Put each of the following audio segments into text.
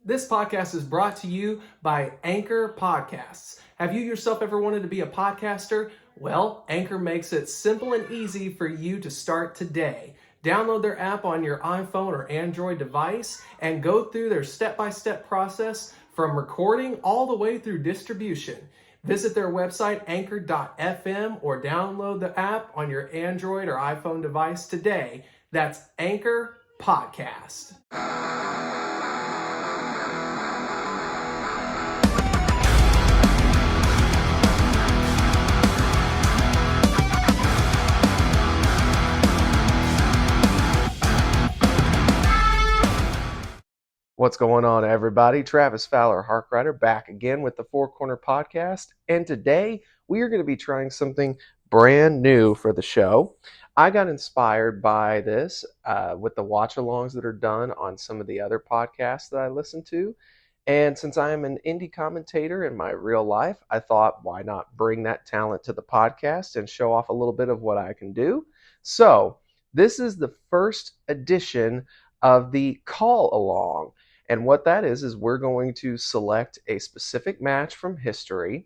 This podcast is brought to you by Anchor Podcasts. Have you yourself ever wanted to be a podcaster? Well, Anchor makes it simple and easy for you to start today. Download their app on your iPhone or Android device and go through their step-by-step process from recording all the way through distribution. Visit their website, anchor.fm, or download the app on your Android or iPhone device today. That's Anchor Podcast. What's going on, everybody? Travis Fowler, Harkrider, back again with the Four Corner Podcast. And today we are going to be trying something brand new for the show. I got inspired by this with the watch-alongs that are done on some of the other podcasts that I listen to. And since I am an indie commentator in my real life, I thought, why not bring that talent to the podcast and show off a little bit of what I can do? So this is the first edition of the call-along. And what that is we're going to select a specific match from history,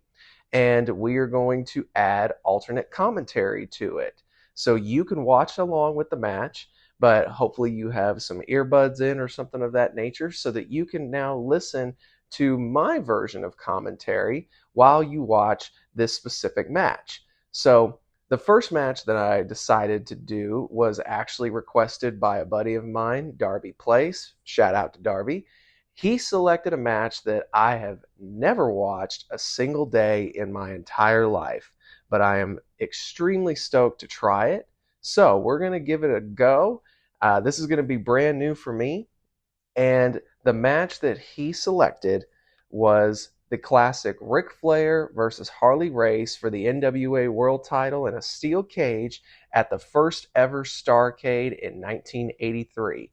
and we are going to add alternate commentary to it. So you can watch along with the match, but hopefully you have some earbuds in or something of that nature so that you can now listen to my version of commentary while you watch this specific match. So the first match that I decided to do was actually requested by a buddy of mine, Darby Place. Shout out to Darby. He selected a match that I have never watched a single day in my entire life, but I am extremely stoked to try it. So we're going to give it a go. This is going to be brand new for me. And the match that he selected was the classic Ric Flair versus Harley Race for the NWA World Title in a steel cage at the first ever Starrcade in 1983.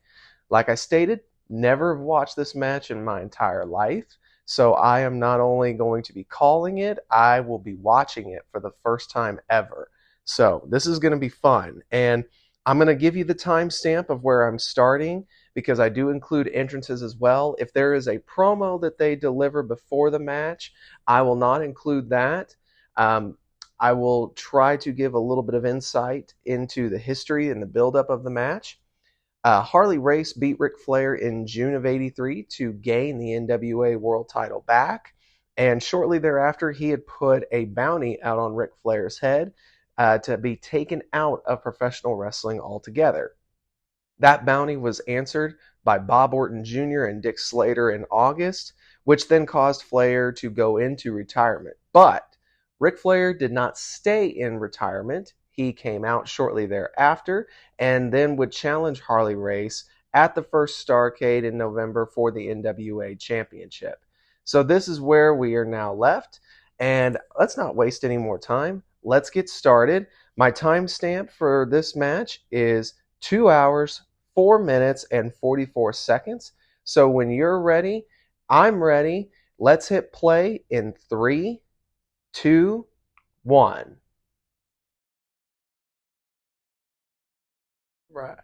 Like I stated, never have watched this match in my entire life, so I am not only going to be calling it, I will be watching it for the first time ever. So this is going to be fun, and I'm going to give you the timestamp of where I'm starting, because I do include entrances as well. If there is a promo that they deliver before the match, I will not include that. I will try to give a little bit of insight into the history and the buildup of the match. Harley Race beat Ric Flair in June of '83 to gain the NWA World Title back, and shortly thereafter he had put a bounty out on Ric Flair's head to be taken out of professional wrestling altogether. That bounty was answered by Bob Orton Jr. and Dick Slater in August, which then caused Flair to go into retirement. But Ric Flair did not stay in retirement. He came out shortly thereafter and then would challenge Harley Race at the first Starrcade in November for the NWA Championship. So this is where we are now left, and let's not waste any more time. Let's get started. My timestamp for this match is 2 hours, 4 minutes, and 44 seconds. So when you're ready, I'm ready. Let's hit play in 3, 2, 1. Right.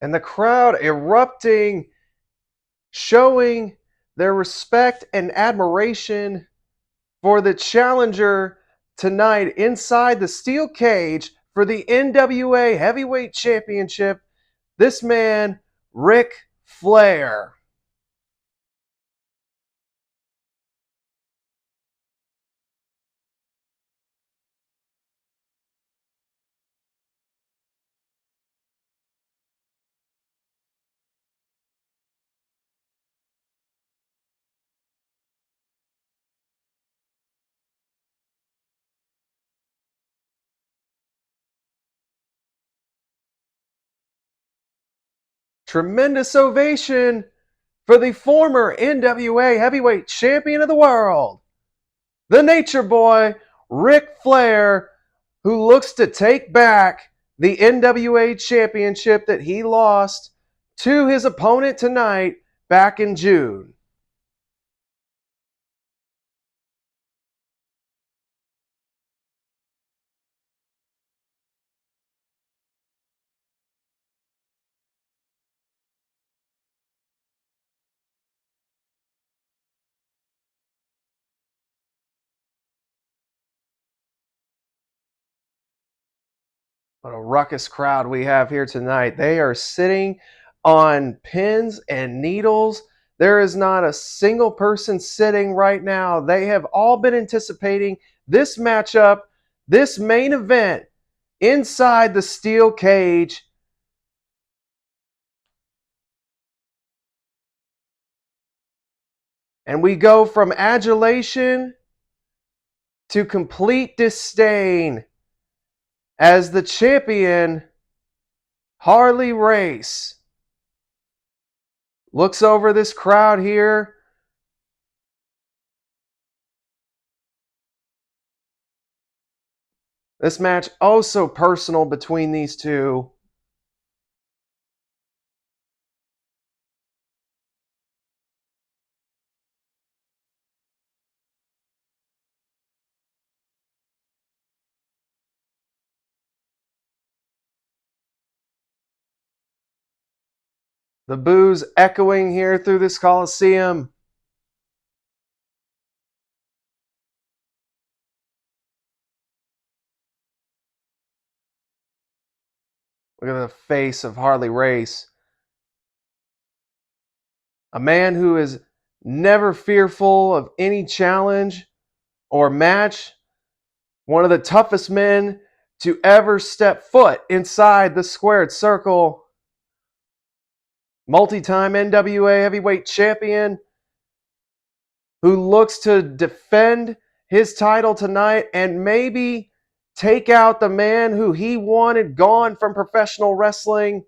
And the crowd erupting, showing their respect and admiration for the challenger tonight inside the steel cage for the NWA Heavyweight Championship, this man, Ric Flair. Tremendous ovation for the former NWA Heavyweight Champion of the World, the Nature Boy, Ric Flair, who looks to take back the NWA Championship that he lost to his opponent tonight back in June. What a ruckus crowd we have here tonight. They are sitting on pins and needles. There is not a single person sitting right now. They have all been anticipating this matchup, this main event inside the steel cage. And we go from adulation to complete disdain as the champion, Harley Race, looks over this crowd here. This match oh so personal between these two. The boos echoing here through this Coliseum. Look at the face of Harley Race. A man who is never fearful of any challenge or match. One of the toughest men to ever step foot inside the squared circle. Multi-time NWA Heavyweight Champion who looks to defend his title tonight and maybe take out the man who he wanted gone from professional wrestling.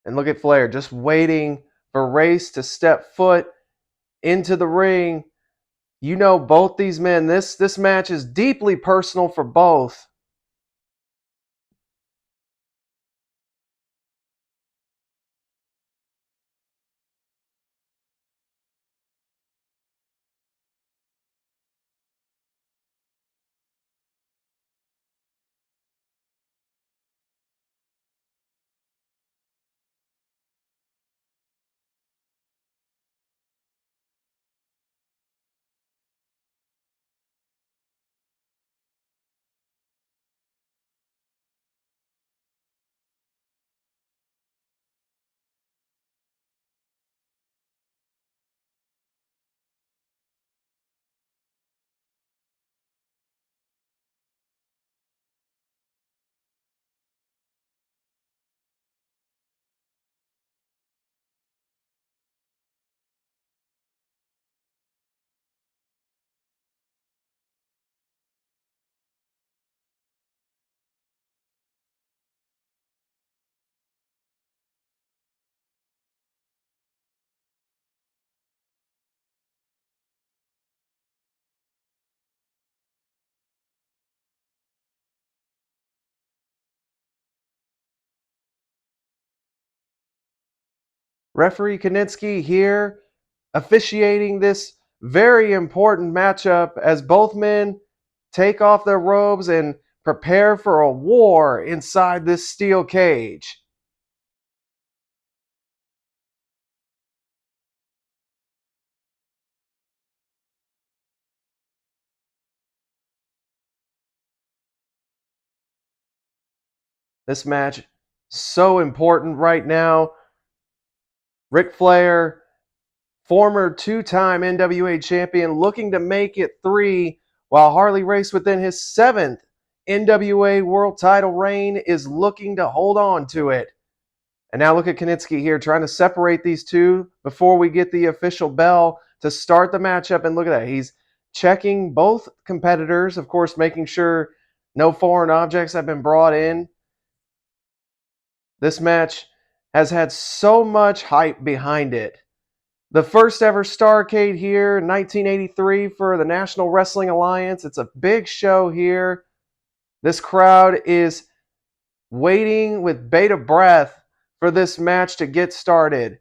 And look at Flair just waiting for Race to step foot into the ring. You know both these men, this match is deeply personal for both. Referee Konitsky here officiating this very important matchup as both men take off their robes and prepare for a war inside this steel cage. This match, so important right now. Ric Flair, former two-time NWA champion, looking to make it 3, while Harley Race, within his 7th NWA World Title reign, is looking to hold on to it. And now look at Kanitsky here trying to separate these two before we get the official bell to start the matchup. And look at that. He's checking both competitors, of course, making sure no foreign objects have been brought in. This match has had so much hype behind it. The first ever Starrcade here in 1983 for the National Wrestling Alliance. It's a big show here. This crowd is waiting with bated breath for this match to get started.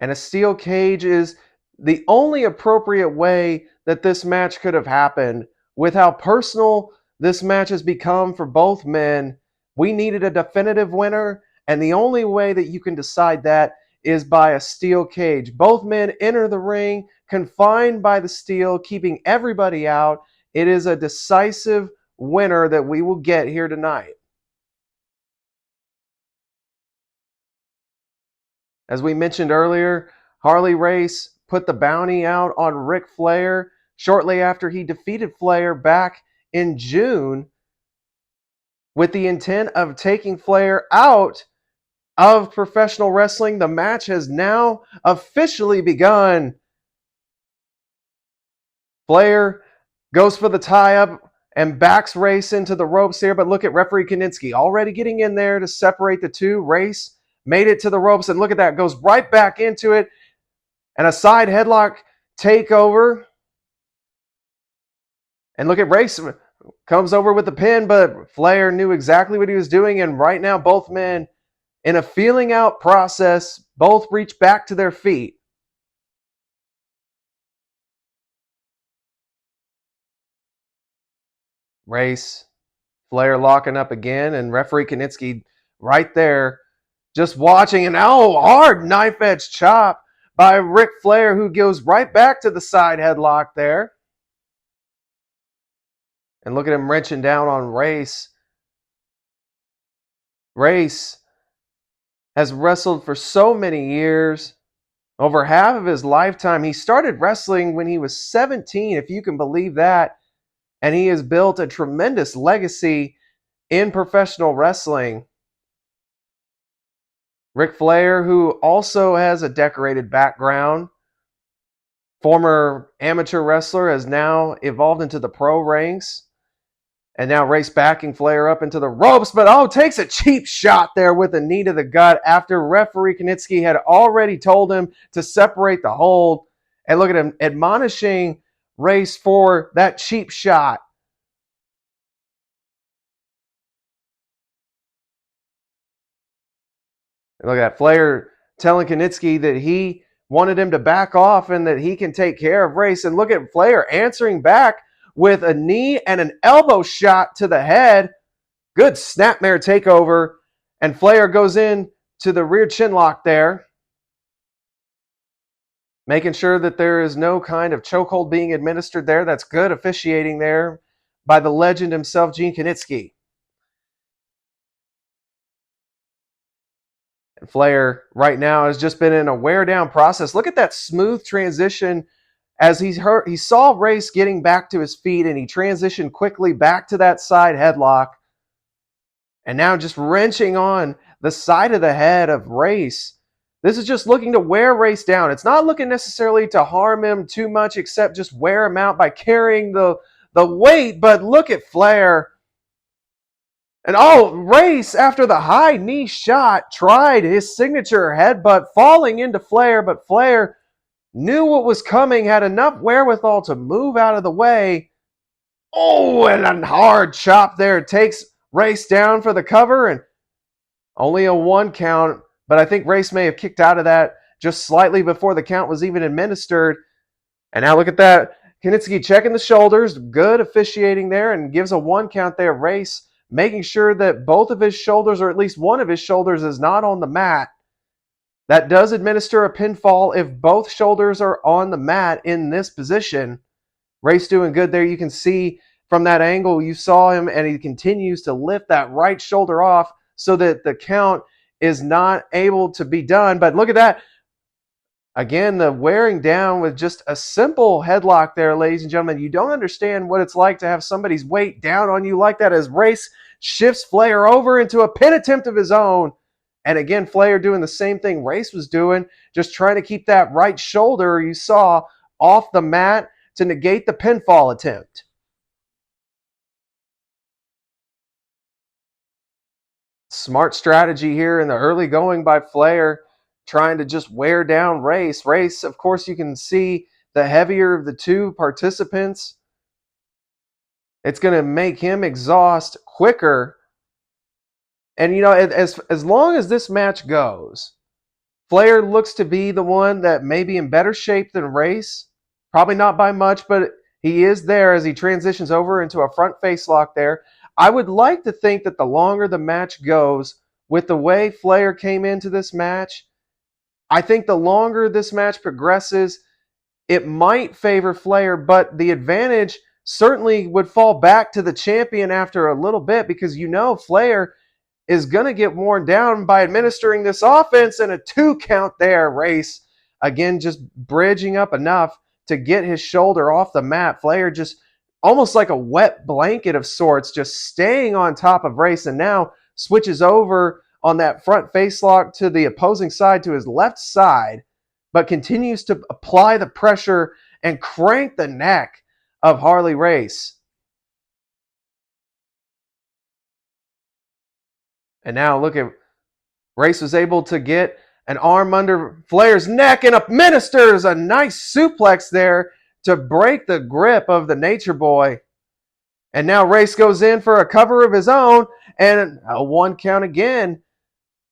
And a steel cage is the only appropriate way that this match could have happened. With how personal this match has become for both men, we needed a definitive winner, and the only way that you can decide that is by a steel cage. Both men enter the ring, confined by the steel, keeping everybody out. It is a decisive winner that we will get here tonight. As we mentioned earlier, Harley Race put the bounty out on Ric Flair shortly after he defeated Flair back in June, with the intent of taking Flair out of professional wrestling. The match has now officially begun. Flair goes for the tie-up and backs Race into the ropes here, but look at referee Kanitsky already getting in there to separate the two. Race made it to the ropes, and look at that, goes right back into it, and a side headlock takeover. And look at Race comes over with the pin, but Flair knew exactly what he was doing, and right now both men in a feeling out process, both reach back to their feet. Race, Flair locking up again, and referee Kanitsky right there just watching, and hard knife edge chop by Ric Flair, who goes right back to the side headlock there. And look at him wrenching down on Race. Race has wrestled for so many years, over half of his lifetime. He started wrestling when he was 17, if you can believe that. And he has built a tremendous legacy in professional wrestling. Ric Flair, who also has a decorated background, former amateur wrestler, has now evolved into the pro ranks. And now Race backing Flair up into the ropes, but takes a cheap shot there with a knee to the gut after referee Kanitsky had already told him to separate the hold. And look at him admonishing Race for that cheap shot. And look at that, Flair telling Kanitsky that he wanted him to back off and that he can take care of Race. And look at Flair answering back with a knee and an elbow shot to the head. Good snapmare takeover. And Flair goes in to the rear chin lock there, making sure that there is no kind of chokehold being administered there. That's good officiating there by the legend himself, Gene Kanitsky. And Flair right now has just been in a wear down process. Look at that smooth transition as he saw Race getting back to his feet, and he transitioned quickly back to that side headlock. And now just wrenching on the side of the head of Race. This is just looking to wear Race down. It's not looking necessarily to harm him too much, except just wear him out by carrying the weight. But look at Flair. And Race, after the high knee shot, tried his signature headbutt, falling into Flair, but Flair knew what was coming, had enough wherewithal to move out of the way. And a hard chop there. Takes Race down for the cover, and only a 1 count. But I think Race may have kicked out of that just slightly before the count was even administered. And now look at that. Knitsky checking the shoulders. Good officiating there, and gives a 1 count there. Race making sure that both of his shoulders, or at least one of his shoulders, is not on the mat. That does administer a pinfall if both shoulders are on the mat in this position. Race doing good there. You can see from that angle, you saw him, and he continues to lift that right shoulder off so that the count is not able to be done. But look at that. Again, the wearing down with just a simple headlock there, ladies and gentlemen. You don't understand what it's like to have somebody's weight down on you like that, as Race shifts Flair over into a pin attempt of his own. And again, Flair doing the same thing Race was doing, just trying to keep that right shoulder you saw off the mat to negate the pinfall attempt. Smart strategy here in the early going by Flair, trying to just wear down Race. Race, of course, you can see the heavier of the two participants. It's going to make him exhaust quicker. And, you know, as long as this match goes, Flair looks to be the one that may be in better shape than Race. Probably not by much, but he is there as he transitions over into a front face lock there. I would like to think that the longer the match goes, with the way Flair came into this match, I think the longer this match progresses, it might favor Flair, but the advantage certainly would fall back to the champion after a little bit, because you know Flair is going to get worn down by administering this offense, and a 2 count there. Race, again, just bridging up enough to get his shoulder off the mat. Flair just almost like a wet blanket of sorts, just staying on top of Race, and now switches over on that front face lock to the opposing side, to his left side, but continues to apply the pressure and crank the neck of Harley Race. And now look at Race was able to get an arm under Flair's neck and administers a nice suplex there to break the grip of the Nature Boy. And now Race goes in for a cover of his own, and a 1 count again.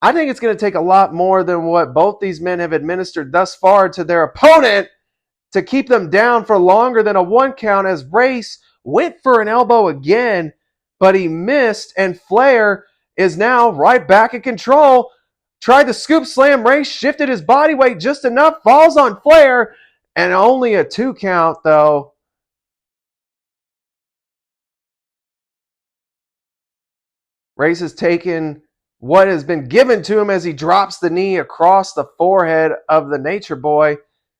I think it's going to take a lot more than what both these men have administered thus far to their opponent to keep them down for longer than a 1 count, as Race went for an elbow again, but he missed, and Flair is now right back in control. Tried to scoop slam Race, shifted his body weight just enough, falls on Flair, and only a 2 count though. Race has taken what has been given to him as he drops the knee across the forehead of the Nature Boy.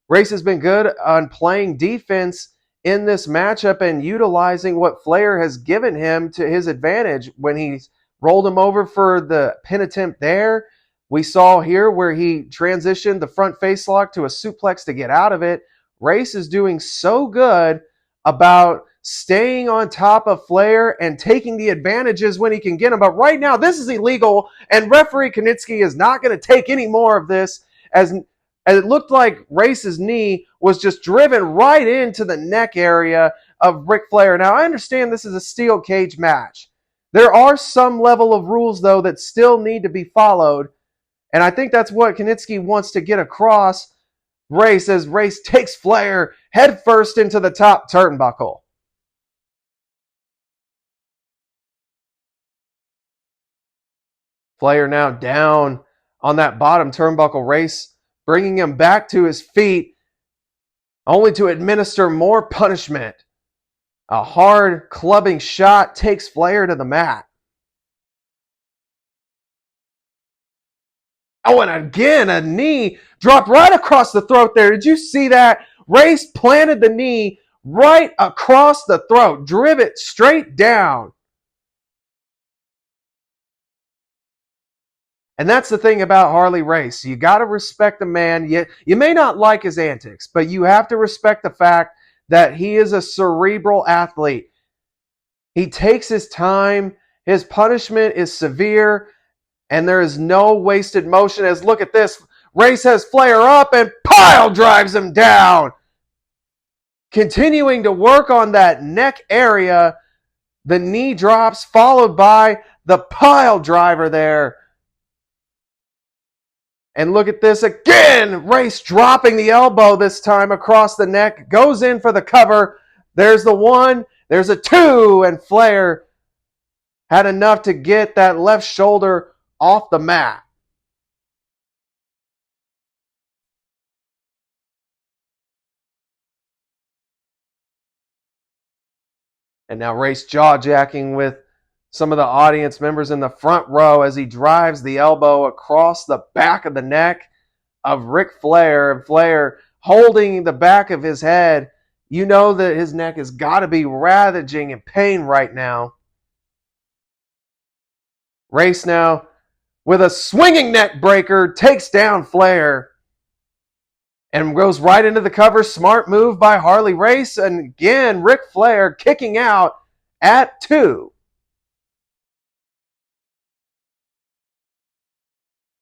Race has been good on playing defense in this matchup and utilizing what Flair has given him to his advantage when he's rolled him over for the pin attempt there. We saw here where he transitioned the front face lock to a suplex to get out of it. Race is doing so good about staying on top of Flair and taking the advantages when he can get them. But right now, this is illegal, and referee Knitsky is not going to take any more of this, as it looked like Race's knee was just driven right into the neck area of Ric Flair. Now, I understand this is a steel cage match. There are some level of rules, though, that still need to be followed, and I think that's what Knitsky wants to get across. Race, as Race takes Flair headfirst into the top turnbuckle. Flair now down on that bottom turnbuckle. Race bringing him back to his feet, only to administer more punishment. A hard clubbing shot takes Flair to the mat. Oh, and again, a knee dropped right across the throat there. Did you see that? Race planted the knee right across the throat, drove it straight down. And that's the thing about Harley Race. You got to respect the man. You may not like his antics, but you have to respect the fact that he is a cerebral athlete. He takes his time. His punishment is severe, and there is no wasted motion. As look at this. Race has Flair up and pile drives him down. Continuing to work on that neck area. The knee drops followed by the pile driver there. And look at this again. Race dropping the elbow this time across the neck. Goes in for the cover. There's the one. There's a two. And Flair had enough to get that left shoulder off the mat. And now Race jaw-jacking with some of the audience members in the front row as he drives the elbow across the back of the neck of Ric Flair. And Flair holding the back of his head. You know that his neck has got to be ravaging in pain right now. Race now, with a swinging neck breaker, takes down Flair and goes right into the cover. Smart move by Harley Race. And again, Ric Flair kicking out at 2.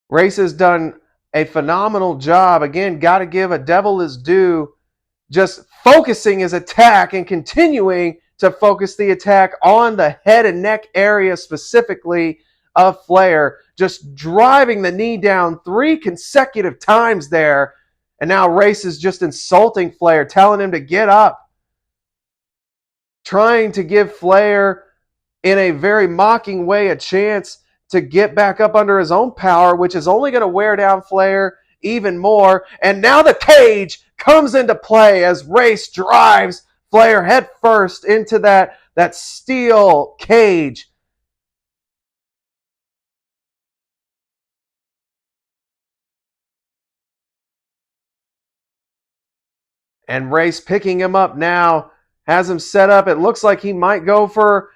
Race has done a phenomenal job. Again, got to give a devil his due, just focusing his attack and continuing to focus the attack on the head and neck area specifically of Flair, just driving the knee down 3 consecutive times there. And now Race is just insulting Flair, telling him to get up, trying to give Flair in a very mocking way a chance to get back up under his own power, which is only going to wear down Flair even more. And now the cage comes into play as Race drives Flair head first into that steel cage. And Race picking him up now, has him set up. It looks like he might go for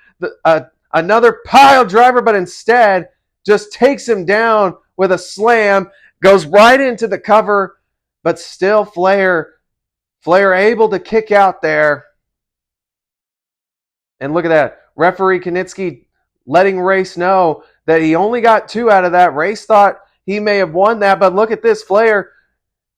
another pile driver, but instead just takes him down with a slam, goes right into the cover, but still Flair able to kick out there. And look at that. Referee Knitsky letting Race know that he only got 2 out of that. Race thought he may have won that, but look at this. Flair,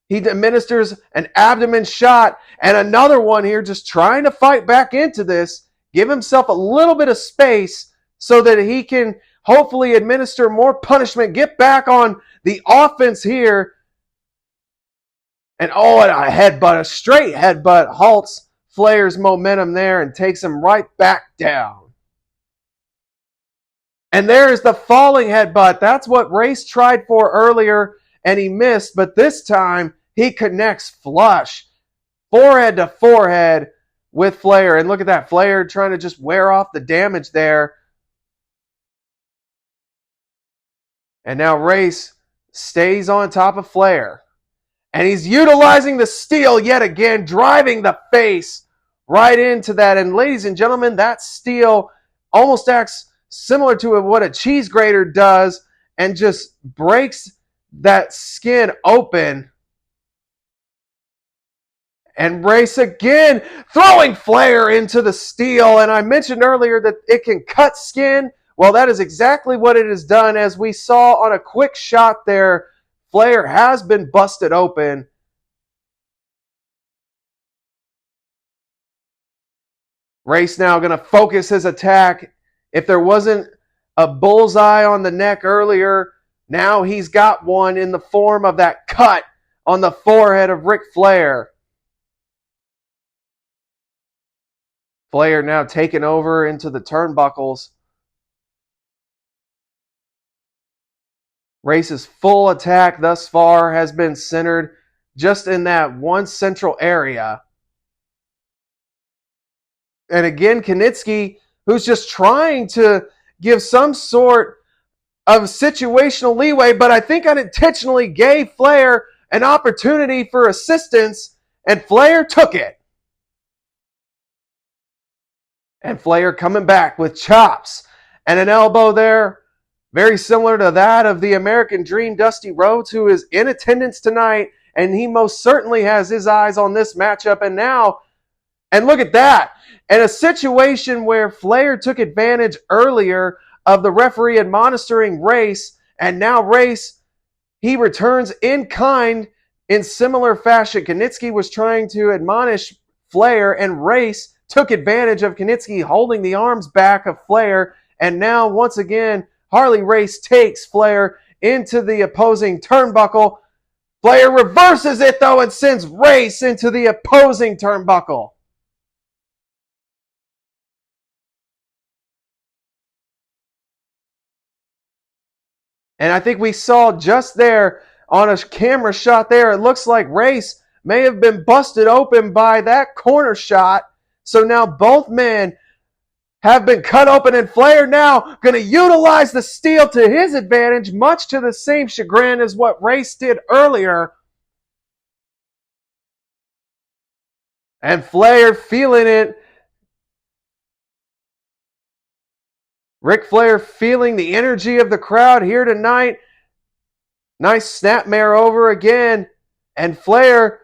he administers an abdomen shot and another one here, just trying to fight back into this, give himself a little bit of space so that he can hopefully administer more punishment, get back on the offense here. And a headbutt, a straight headbutt halts Flair's momentum there and takes him right back down. And there's the falling headbutt. That's what Race tried for earlier and he missed, but this time he connects flush, forehead to forehead with Flair. And look at that, Flair trying to just wear off the damage there. And now Race stays on top of Flair. And he's utilizing the steel yet again, driving the face right into that. And ladies and gentlemen, that steel almost acts similar to what a cheese grater does and just breaks that skin open. And Race again throwing Flair into the steel. And I mentioned earlier that it can cut skin. Well, that is exactly what it has done. As we saw on a quick shot there, Flair has been busted open. Race now going to focus his attack. If there wasn't a bullseye on the neck earlier, now he's got one in the form of that cut on the forehead of Ric Flair. Flair now taken over into the turnbuckles. Race's full attack thus far has been centered just in that one central area. And again, Knitsky, who's just trying to give some sort of situational leeway, but I think unintentionally gave Flair an opportunity for assistance, and Flair took it. And Flair coming back with chops and an elbow there, very similar to that of the American Dream, Dusty Rhodes, who is in attendance tonight, and he most certainly has his eyes on this matchup. And now, and look at that, in a situation where Flair took advantage earlier of the referee admonishing Race, and now Race, he returns in kind in similar fashion. Knitsky was trying to admonish Flair, and Race took advantage of Knitsky holding the arms back of Flair, and now once again Harley Race takes Flair into the opposing turnbuckle. Flair reverses it, though, and sends Race into the opposing turnbuckle. And I think we saw just there on a camera shot there, it looks like Race may have been busted open by that corner shot. So now both men have been cut open, and Flair now going to utilize the steel to his advantage, much to the same chagrin as what Race did earlier. And Flair feeling it. Ric Flair feeling the energy of the crowd here tonight. Nice snapmare over again. And Flair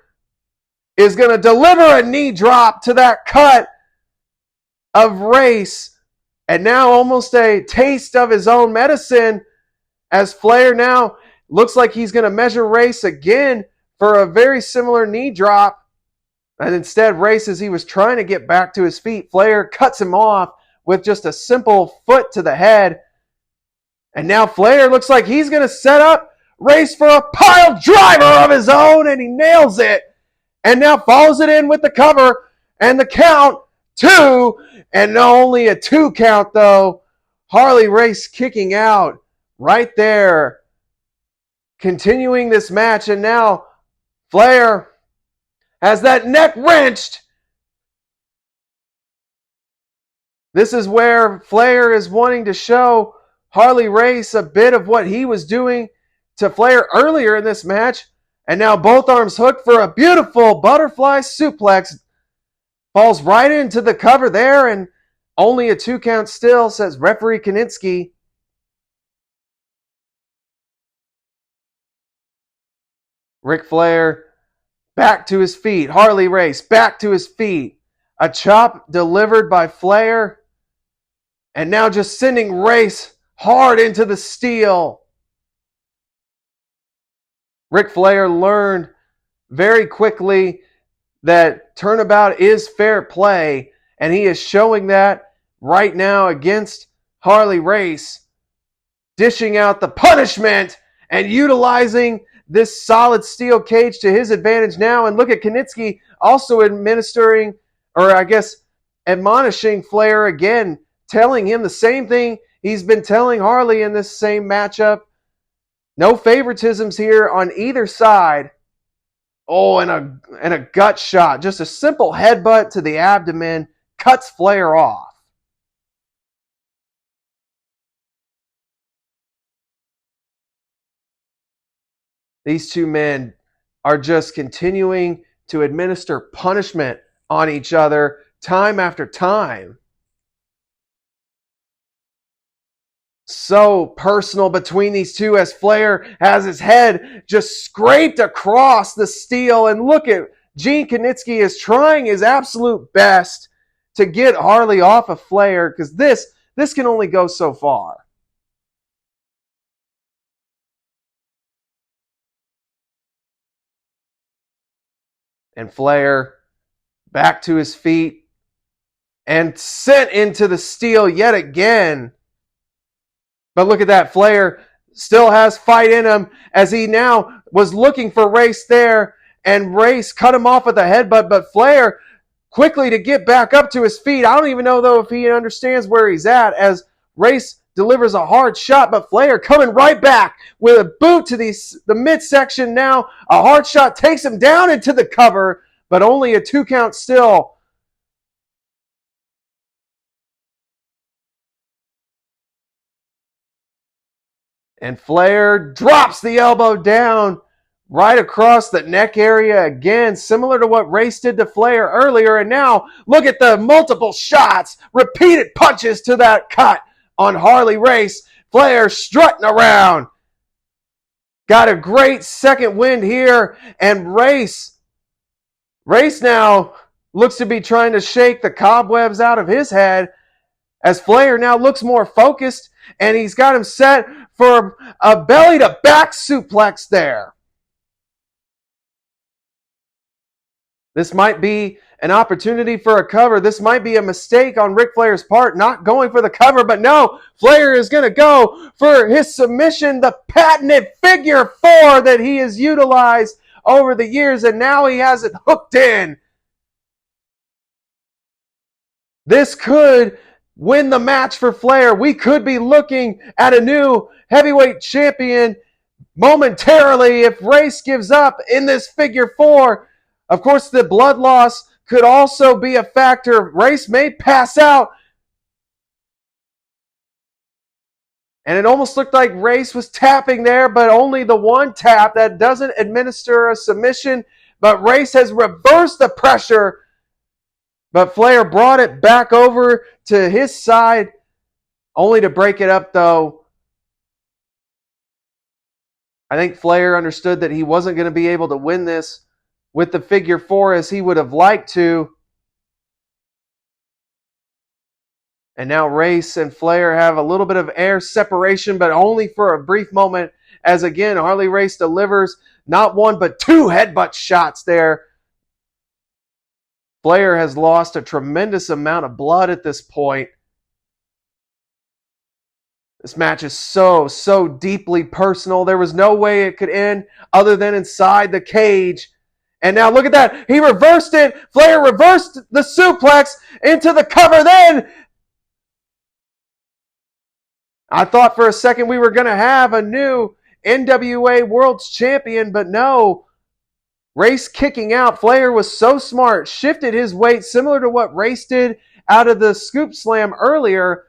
is going to deliver a knee drop to that cut of Race. And now almost a taste of his own medicine, as Flair now looks like he's going to measure Race again for a very similar knee drop. And instead, Race, as he was trying to get back to his feet, Flair cuts him off with just a simple foot to the head. And now Flair looks like he's going to set up Race for a pile driver of his own, and he nails it. And now follows it in with the cover and the count, 2. And not only a 2 count, though. Harley Race kicking out right there. Continuing this match, and now Flair has that neck wrenched. This is where Flair is wanting to show Harley Race a bit of what he was doing to Flair earlier in this match. And now both arms hooked for a beautiful butterfly suplex. Falls right into the cover there, and only a 2 count still, says referee Kaninsky. Ric Flair back to his feet. Harley Race back to his feet. A chop delivered by Flair. And now just sending Race hard into the steel. Ric Flair learned very quickly that turnabout is fair play, and he is showing that right now against Harley Race, dishing out the punishment and utilizing this solid steel cage to his advantage now. And look at Kaninsky also administering, or I guess admonishing Flair again, telling him the same thing he's been telling Harley in this same matchup. No favoritisms here on either side. Oh, and a gut shot. Just a simple headbutt to the abdomen cuts Flair off. These two men are just continuing to administer punishment on each other time after time. So personal between these two, as Flair has his head just scraped across the steel. And look at Gene Kaninsky is trying his absolute best to get Harley off of Flair, because this can only go so far. And Flair back to his feet and sent into the steel yet again. But look at that. Flair still has fight in him, as he now was looking for Race there, and Race cut him off with a headbutt. But Flair quickly to get back up to his feet. I don't even know, though, if he understands where he's at, as Race delivers a hard shot. But Flair coming right back with a boot to the midsection now. A hard shot takes him down into the cover, but only a 2 count still. And Flair drops the elbow down right across the neck area again, similar to what Race did to Flair earlier. And now look at the multiple shots, repeated punches to that cut on Harley Race. Flair strutting around. Got a great second wind here, and Race now looks to be trying to shake the cobwebs out of his head, as Flair now looks more focused, and he's got him set for a belly-to-back suplex there. This might be an opportunity for a cover. This might be a mistake on Ric Flair's part, not going for the cover, but no, Flair is going to go for his submission, the patented figure 4 that he has utilized over the years, and now he has it hooked in. This could win the match for Flair. We could be looking at a new heavyweight champion momentarily if Race gives up in this figure 4. Of course, the blood loss could also be a factor. Race may pass out. And it almost looked like Race was tapping there, but only the one tap that doesn't administer a submission. But Race has reversed the pressure. But Flair brought it back over to his side, only to break it up, though. I think Flair understood that he wasn't going to be able to win this with the figure 4 as he would have liked to. And now Race and Flair have a little bit of air separation, but only for a brief moment, as again, Harley Race delivers not one but 2 headbutt shots there. Flair has lost a tremendous amount of blood at this point. This match is so deeply personal. There was no way it could end other than inside the cage. And now look at that. He reversed it. Flair reversed the suplex into the cover. Then I thought for a second we were going to have a new NWA World Champion, but no. Race kicking out. Flair was so smart. Shifted his weight similar to what Race did out of the scoop slam earlier.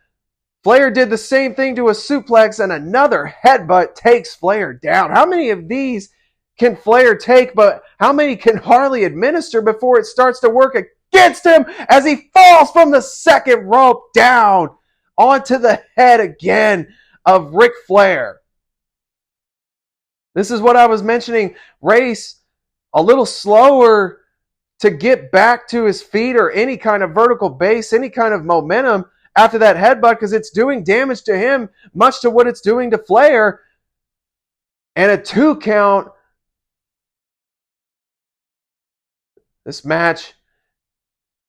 Flair did the same thing to a suplex, and another headbutt takes Flair down. How many of these can Flair take, but how many can Harley administer before it starts to work against him as he falls from the second rope down onto the head again of Ric Flair? This is what I was mentioning. Race a little slower to get back to his feet or any kind of vertical base, any kind of momentum after that headbutt, because it's doing damage to him, much to what it's doing to Flair. And a 2 count. This match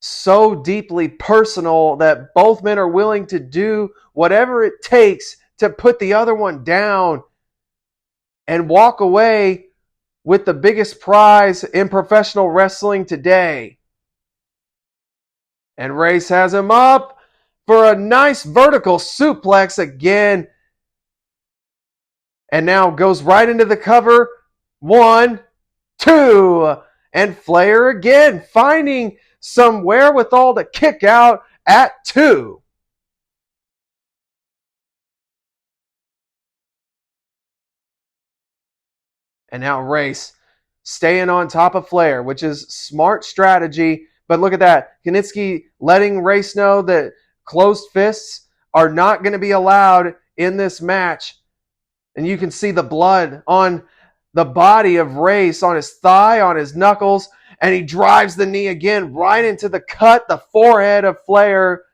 so deeply personal that both men are willing to do whatever it takes to put the other one down and walk away with the biggest prize in professional wrestling today. And Race has him up for a nice vertical suplex again. And now goes right into the cover. 1, 2. And Flair again finding some wherewithal to kick out at 2. And now Race staying on top of Flair, which is smart strategy. But look at that. Kanitsky letting Race know that closed fists are not going to be allowed in this match. And you can see the blood on the body of Race, on his thigh, on his knuckles, and he drives the knee again right into the cut, the forehead of Flair,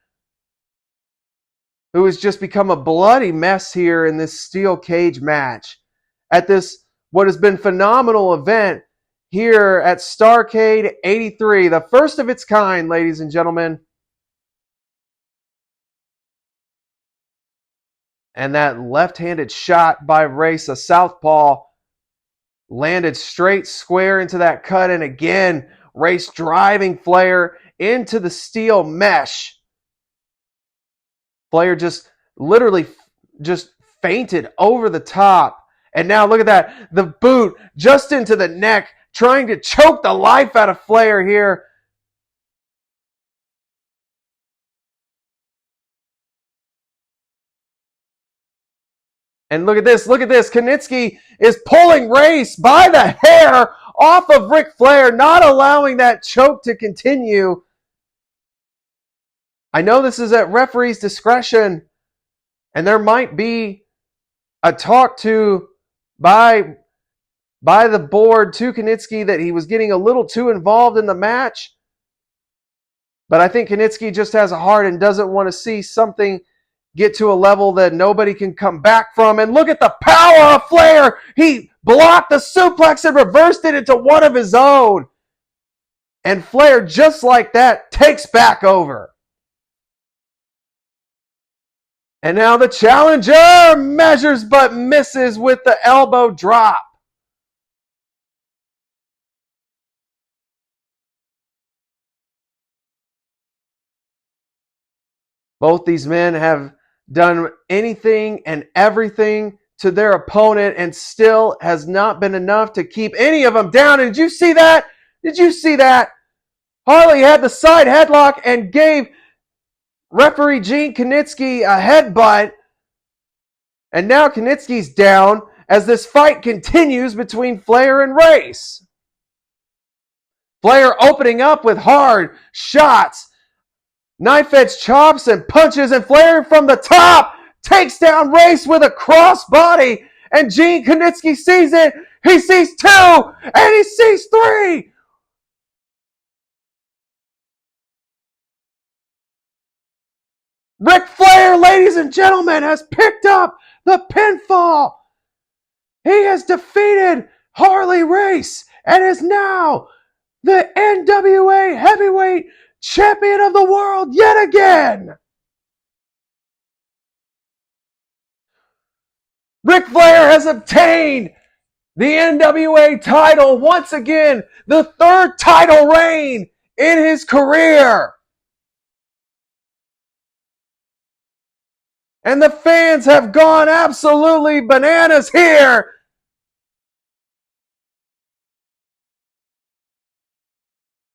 who has just become a bloody mess here in this steel cage match. At this, what has been phenomenal event here at Starrcade 83, the first of its kind, ladies and gentlemen. And that left-handed shot by Race, a southpaw, landed straight square into that cut, and again, Race driving Flair into the steel mesh. Flair just literally just fainted over the top. And now look at that, the boot just into the neck, trying to choke the life out of Flair here. And look at this. Kanitsky is pulling Race by the hair off of Ric Flair, not allowing that choke to continue. I know this is at referee's discretion, and there might be a talk to by the board to Kanitsky that he was getting a little too involved in the match. But I think Kanitsky just has a heart and doesn't want to see something get to a level that nobody can come back from. And look at the power of Flair. He blocked the suplex and reversed it into one of his own. And Flair, just like that, takes back over. And now the challenger measures but misses with the elbow drop. Both these men have done anything and everything to their opponent and still has not been enough to keep any of them down. And did you see that? Did you see that? Harley had the side headlock and gave referee Gene Knitsky a headbutt. And now Knitsky's down as this fight continues between Flair and Race. Flair opening up with hard shots, knife-edge chops and punches, and Flair from the top takes down Race with a crossbody. And Gene Knitsky sees it. He sees 2, and he sees 3. Ric Flair, ladies and gentlemen, has picked up the pinfall. He has defeated Harley Race and is now the NWA Heavyweight Champion of the world yet again. Ric Flair has obtained the NWA title once again, the 3rd title reign in his career. And the fans have gone absolutely bananas here.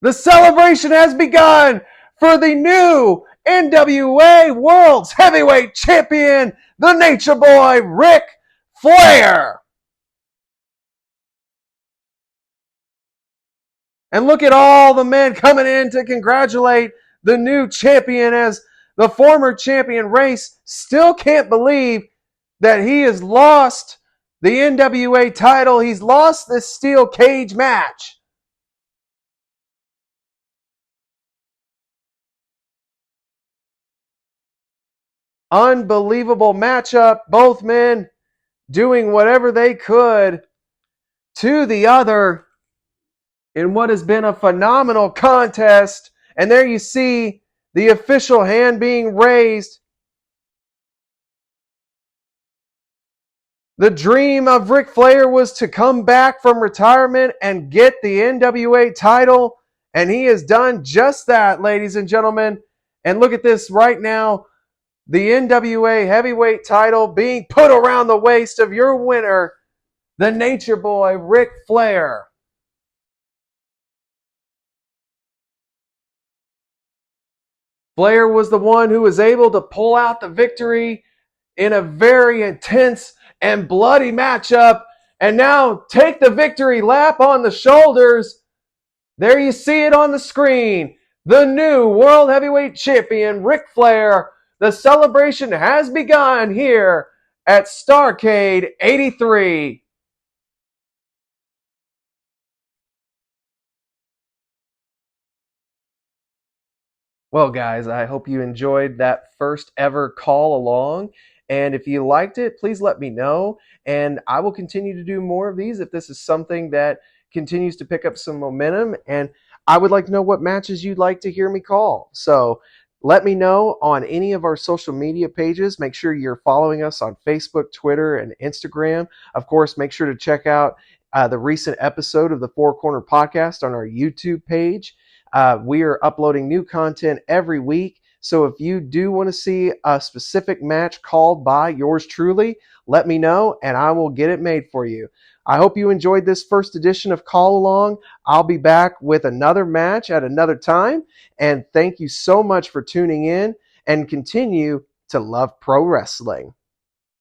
The celebration has begun for the new NWA World's Heavyweight Champion, the Nature Boy, Ric Flair. And look at all the men coming in to congratulate the new champion, as the former champion Race still can't believe that he has lost the NWA title. He's lost this steel cage match. Unbelievable matchup. Both men doing whatever they could to the other in what has been a phenomenal contest. And there you see the official hand being raised. The dream of Ric Flair was to come back from retirement and get the NWA title, and he has done just that, ladies and gentlemen. And look at this right now, the NWA Heavyweight title being put around the waist of your winner, the Nature Boy, Ric Flair. Flair was the one who was able to pull out the victory in a very intense and bloody matchup, and now take the victory lap on the shoulders. There you see it on the screen. The new World Heavyweight Champion, Ric Flair. The celebration has begun here at Starrcade 83. Well, guys, I hope you enjoyed that first ever call along. And if you liked it, please let me know. And I will continue to do more of these if this is something that continues to pick up some momentum. And I would like to know what matches you'd like to hear me call. So let me know on any of our social media pages. Make sure you're following us on Facebook, Twitter, and Instagram. Of course, make sure to check out the recent episode of the Four Corner Podcast on our YouTube page. We are uploading new content every week. So if you do want to see a specific match called by yours truly, let me know and I will get it made for you. I hope you enjoyed this first edition of Call Along. I'll be back with another match at another time. And thank you so much for tuning in, and continue to love pro wrestling.